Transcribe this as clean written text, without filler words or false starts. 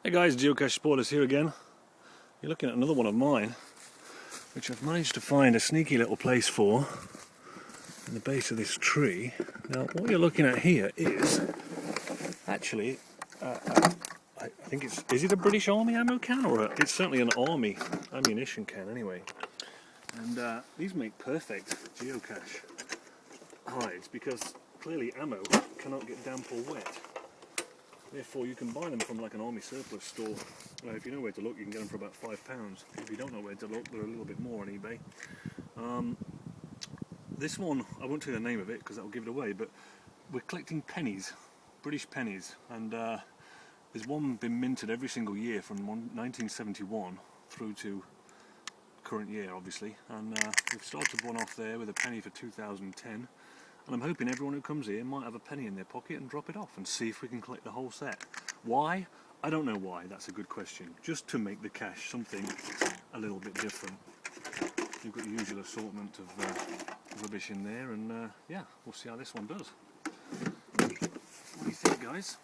Hey guys, Geocache Spoilers here again. You're looking at another one of mine, which I've managed to find a sneaky little place for in the base of this tree. Now, what you're looking at here is actually, I think is it a British Army ammo can, or it's certainly an Army ammunition can anyway. And these make perfect geocache hides because clearly ammo cannot get damp or wet. Therefore, you can buy them from like an army surplus store. If you know where to look, you can get them for about £5. If you don't know where to look, they're a little bit more on eBay. This one, I won't tell you the name of it because that will give it away, but we're collecting pennies, British pennies, and there's one been minted every single year from 1971 through to current year, obviously, and we've started one off there with a penny for 2010. And I'm hoping everyone who comes here might have a penny in their pocket and drop it off and see if we can collect the whole set. Why? I don't know why, that's a good question. Just to make the cache something a little bit different. You've got the usual assortment of rubbish in there, and yeah, we'll see how this one does. What do you think, guys?